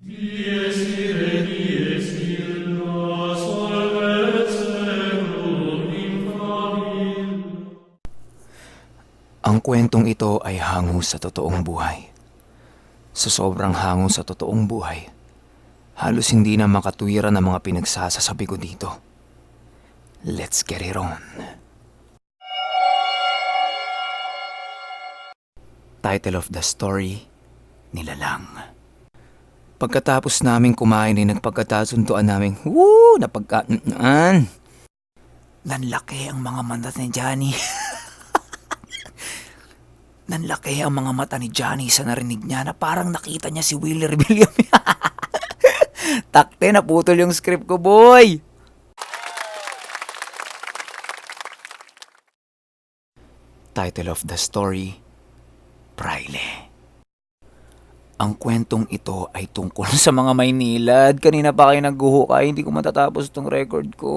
Dies irae, dies illa, solvet seculum infamil. Ang kwentong ito ay hango sa totoong buhay. Sa sobrang hango sa totoong buhay, halos hindi na makatwiran ang mga pinagsasasabi ko dito. Let's get it on. Title of the story, Nilalang. Pagkatapos naming kumain ay nagpagkatasuntuan naming, napagkaan. Nanlaki ang mga mata ni Johnny. Nanlaki ang mga mata ni Johnny sa narinig niya na parang nakita niya si Willie Rebellion. Takte, naputol yung script ko, boy! Title of the story, Praile. Ang kwentong ito ay tungkol sa mga Maynilad. Kanina pa kayo naghuhukay, hindi ko matatapos tong record ko.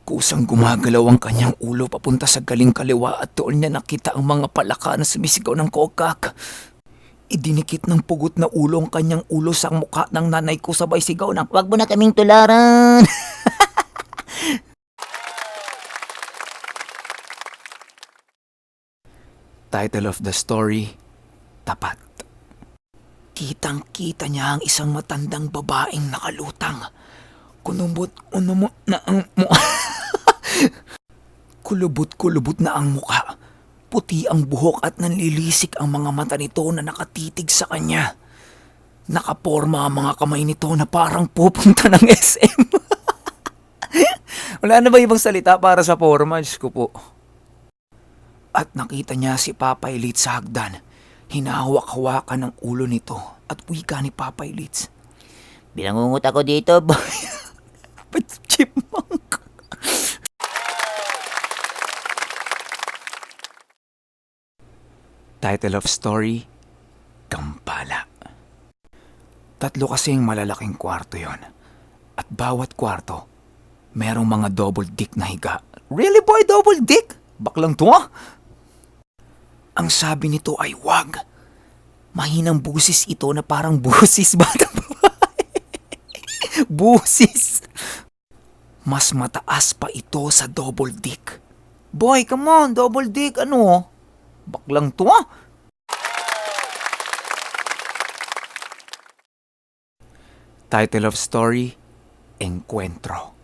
Kusang gumagalaw ang kanyang ulo papunta sa galing kaliwa at doon niya nakita ang mga palaka na sumisigaw ng kokak. Idinikit ng pugot na ulo ang kanyang ulo sa mukha ng nanay ko sabay sigaw ng, "Wag mo na kaming tularan!" Title of the story, Tapat. Kitang-kita niya ang isang matandang babaeng nakalutang. Kulubot na ang kulubot na ang mukha. Puti ang buhok at nanlilisik ang mga mata nito na nakatitig sa kanya. Nakaporma ang mga kamay nito na parang pupunta ng SM. Wala na ba ibang salita para sa forma? Diyos ko po. At nakita niya si Papay Litz sa hagdan. Hinahawak-hawakan ng ulo nito at wika ni Papay Litz, "Binangungot ako dito, boy." Chipmunk. Title of story, Kampala. Tatlo kasing malalaking kwarto yon. At bawat kwarto, merong mga double dick na higa. Really, boy? Double dick? Baklang to, ah? Ang sabi nito ay wag. Mahinang busis ito na parang busis bata babae. Busis. Mas mataas pa ito sa double dick. Boy, come on, double dick, ano? Baklang to, ah. Title of story, Encuentro.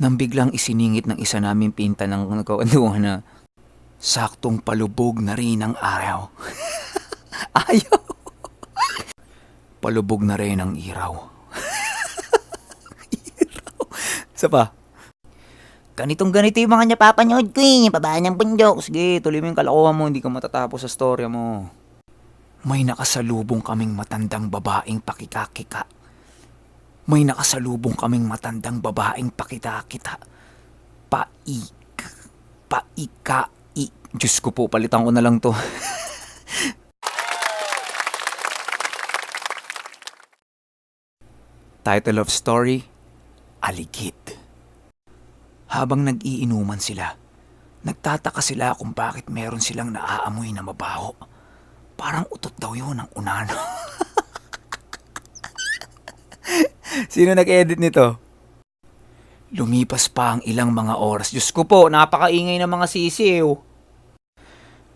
Nang biglang isiningit ng isa naming pinta ng nagkakanduhan na saktong palubog na rin ang araw. Ayaw. Palubog na rin ang iraw. Iraw. Isa pa. Ganito yung mga napapanood ko eh. Pabaan ng bundok. Sige, tuloy mo yung kalokohan mo. Hindi ka matatapos sa storya mo. May nakasalubong kaming matandang babaeng pakikakika. May nakasalubong kaming matandang babaeng pakita-kita. Paika. Diyos ko po, palitan ko na lang to. Title of story, Aligid. Habang nag-iinuman sila, nagtataka sila kung bakit meron silang naaamoy na mabaho. Parang utot daw yun ng unano. Sino nag-edit nito? Lumipas pa ang ilang mga oras. Diyos ko po, napakaingay ng mga sisiw.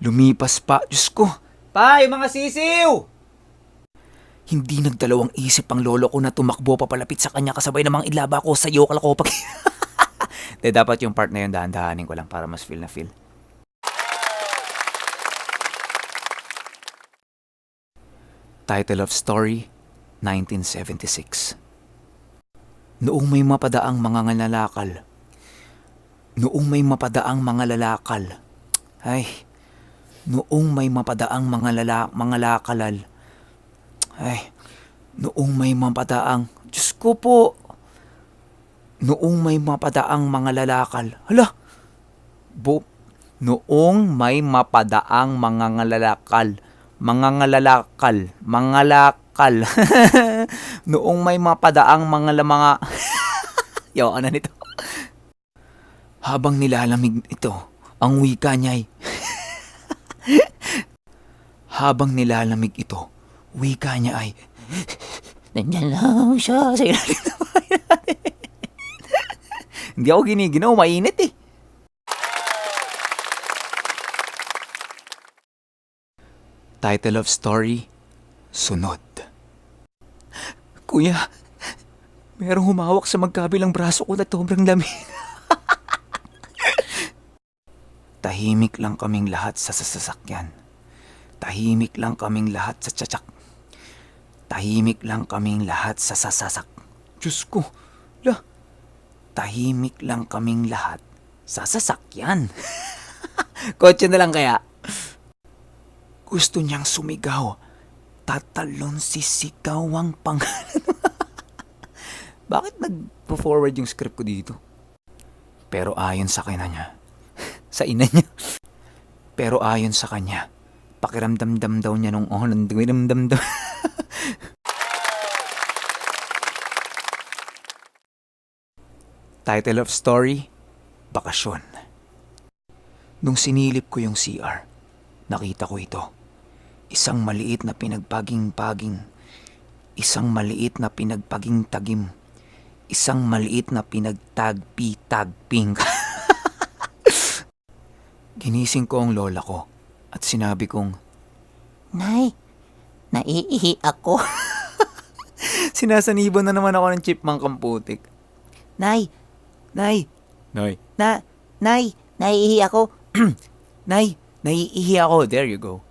Lumipas pa, Diyos ko. Pa, yung mga sisiw! Hindi nagdalawang isip ang lolo ko na tumakbo papalapit sa kanya kasabay namang ilaba ko sa iyo kalakopag. Dapat yung part na yun dahan-dahanin ko lang para mas feel na feel. Title of story, 1976. Noong may mapadaang mga lalakal. Noong may mapadaang mga lalakal. Ay, noong may mapadaang mga lakalal. Ay, noong may mapadaang, Diyos ko po. Noong may mapadaang mga lalakal. Hala, noong may mapadaang mga lalakal. Noong may mapadaang mga Yawa na nito. Habang nilalamig ito, ang wika niya ay Habang nilalamig ito, wika niya ay, Nandyan lang siya sa ilalim ng bahay natin. Hindi ako giniginaw, mainit eh. Title of story, Sunod. Kuya, merong humawak sa magkabilang braso ko na sobrang lamig. Tahimik lang kaming lahat sa sasakyan. Tahimik lang kaming lahat sa tsatsak. Tahimik lang kaming lahat sa sasasak. Diyos ko, tahimik lang kaming lahat sa sasakyan. Kotse na lang kaya. Gusto niyang sumigaw. Tatalon sisigaw ang pangalan. Bakit nag-forward yung script ko dito? Pero ayon sa kanya niya. Sa ina niya. Pero ayon sa kanya, pakiramdam daw niya nung pakiramdam daw. Title of story, Bakasyon. Nung sinilip ko yung CR, nakita ko ito. Isang maliit na pinagpaging-paging. Isang maliit na pinagpaging-tagim. Isang maliit na pinagtagpi-tagping. Ginising ko ang lola ko at sinabi kong, Nay, naiihi ako. Sinasaniban na naman ako ng chipmunk ang putik. Nay, Nay, naiihi ako. Nay, naiihi ako. There you go.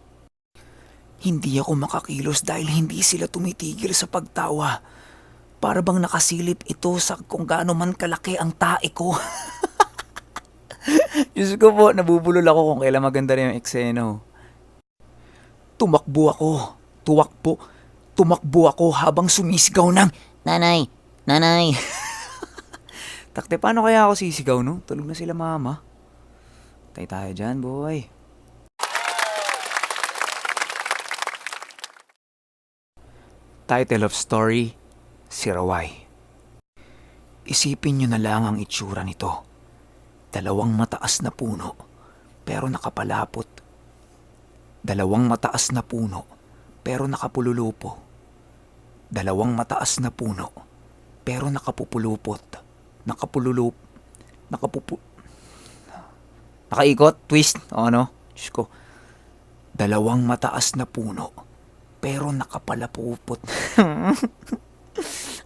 Hindi ako makakilos dahil hindi sila tumitigil sa pagtawa. Para bang nakasilip ito sa kung gaano man kalaki ang tae ko. Diyos ko po, nabubulol ako kung kailan maganda rin yung eksena. Tumakbo ako habang sumisigaw ng, Nanay! Takte, paano kaya ako sisigaw, no? Tulog na sila mama. Tay tayo dyan, boy. Title of story, Siraway. Isipin nyo na lang ang itsura nito. Dalawang mataas na puno, pero nakapalapot. Dalawang mataas na puno, pero nakapululupo. Dalawang mataas na puno, pero nakapupulupot. Nakaikot, twist, o ano? Diyos ko. Dalawang mataas na puno, pero nakapalapupot.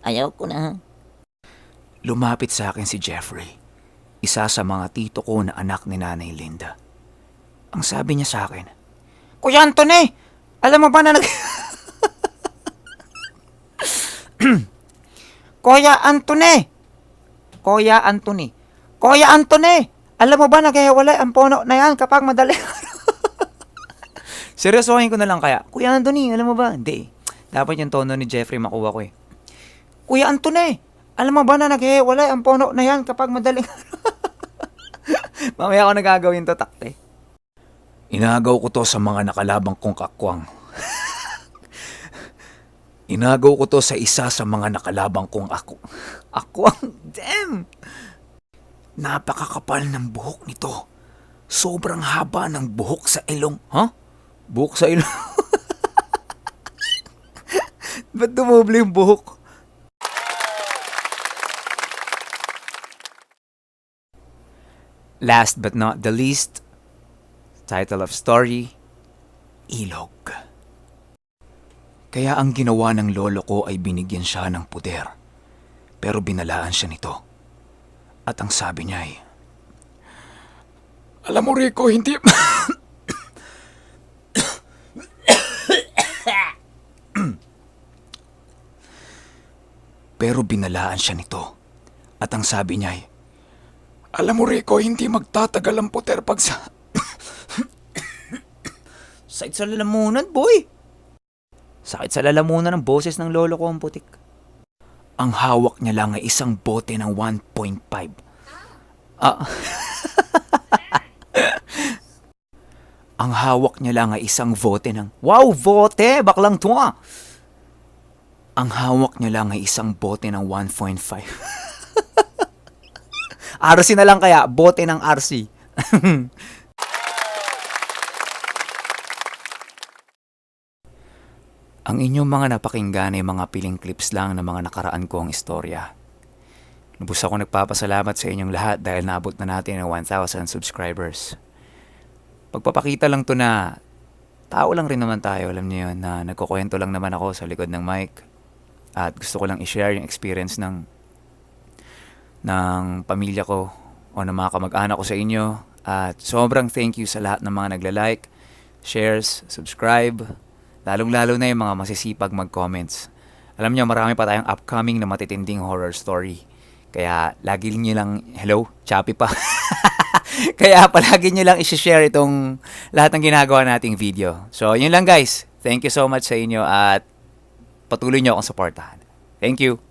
Ayaw ko na. Lumapit sa akin si Jeffrey, isa sa mga tito ko na anak ni Nanay Linda. Ang sabi niya sa akin, Kuya Anthony, alam mo ba na Kuya Anthony, alam mo ba naghihiwalay ang puno na yan kapag madaling araw? Seryosohin ko na lang kaya, Kuya Anthony, alam mo ba? Hindi. Dapat yung tono ni Jeffrey makuha ko eh. Kuya Anthony, alam mo ba na naghihiwalay ang puno na yan kapag madaling araw? Mamaya ako nagagawin to, takte. Inagaw ko to sa mga nakalabang kong kakwang. Inagaw ko to sa isa sa mga nakalabang kong akwang. Damn! Napakakapal ng buhok nito. Sobrang haba ng buhok sa ilong. Ha? Buhok sa ilong? Ba't dumoble yung buhok? Last but not the least, title of story, Ilog. Kaya ang ginawa ng lolo ko ay binigyan siya ng puder. Pero binalaan siya nito. At ang sabi niya ay, Alam mo Rico, hindi... Pero binalaan siya nito. At ang sabi niya ay, Alam mo Rico, hindi magtatagal ang puder pag sa... Sakit sa lalamunan, boy! Sakit sa lalamunan ng boses ng lolo ko ang putik. Ang hawak niya lang ay isang bote ng 1.5. Ang hawak niya lang ay isang bote ng... Wow, bote! Baklang tuwa! Ang hawak niya lang ay isang bote ng 1.5. RC na lang kaya, bote ng RC. Ang inyong mga napakinggan ay mga piling clips lang ng mga nakaraan kong istorya. Lubos ako nagpapasalamat sa inyong lahat dahil naabot na natin ang 1,000 subscribers. Pagpapakita lang to na tao lang rin naman tayo, alam niyo yun, na nagkukwento lang naman ako sa likod ng mic. At gusto ko lang i-share yung experience ng pamilya ko o ng mga kamag-anak ko sa inyo. At sobrang thank you sa lahat ng mga nagla-like, shares, subscribe, lalong-lalo na yung mga masisipag mag-comments. Alam niyo, marami pa tayong upcoming na matitinding horror story. Kaya lagi niyo lang, hello, choppy pa. Kaya palagi niyo lang i-share itong lahat ng ginagawa nating video. So, yun lang guys. Thank you so much sa inyo at patuloy niyo akong suportahan. Thank you.